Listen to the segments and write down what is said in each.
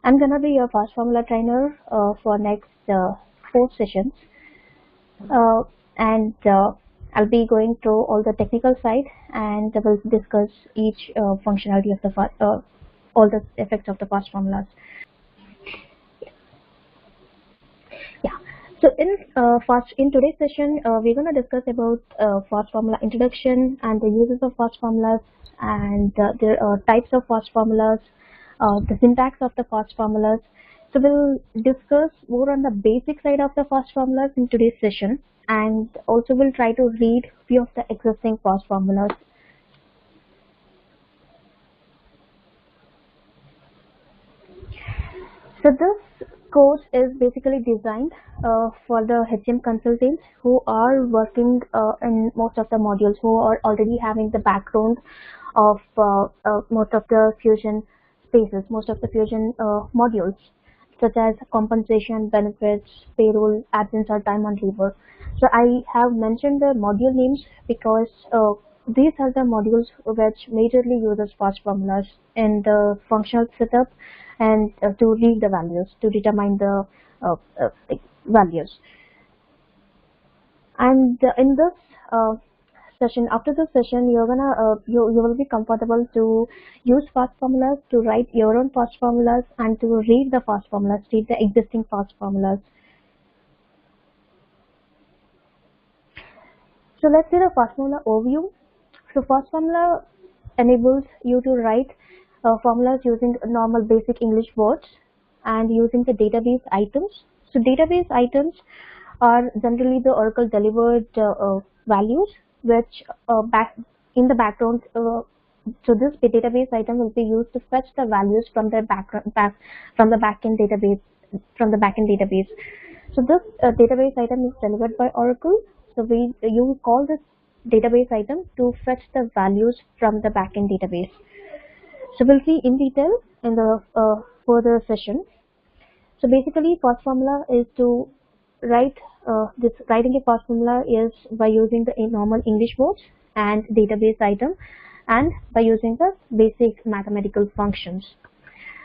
I'm gonna be your fast formula trainer for next 4 sessions, and I'll be going through all the technical side, and we'll discuss each functionality of the all the effects of the fast formulas. Yeah. So in today's session, we're gonna discuss about fast formula introduction and the uses of fast formulas, and there are types of fast formulas, the syntax of the fast formulas. So we'll discuss more on the basic side of the fast formulas in today's session, and also we'll try to read few of the existing fast formulas. So this course is basically designed for the HCM consultants who are working in most of the modules, who are already having the background of most of the Fusion spaces, most of the Fusion modules, such as compensation, benefits, payroll, absence or time on labor. So I have mentioned the module names because these are the modules which majorly uses fast formulas in the functional setup, and to read the values, to determine the values. And in this session, after this session, you're gonna you will be comfortable to use fast formulas, to write your own fast formulas, and to read the fast formulas, read the existing fast formulas. So let's see the fast formula overview. So fast formula enables you to write formulas using normal basic English words and using the database items. So database items are generally the Oracle delivered values, which in the background. So this database item will be used to fetch the values from the from the backend database. So this database item is delivered by Oracle. So you call this database item to fetch the values from the backend database. So we'll see in detail in the further session. So basically, fast formula is to write writing a fast formula is by using the normal English words and database item, and by using the basic mathematical functions.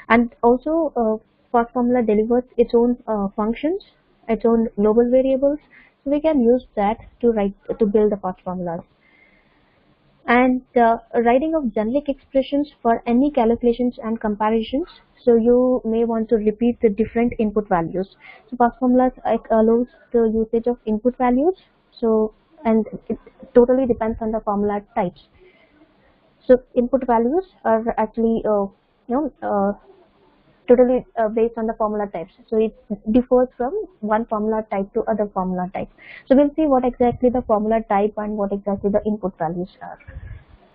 And also, fast formula delivers its own functions, its own global variables. So we can use that to build the fast formulas. And writing of generic expressions for any calculations and comparisons. So you may want to repeat the different input values. So fast formulas allows the usage of input values. So, and it totally depends on the formula types. So input values are actually totally based on the formula types. So it differs from one formula type to other formula type. So we'll see what exactly the formula type and what exactly the input values are.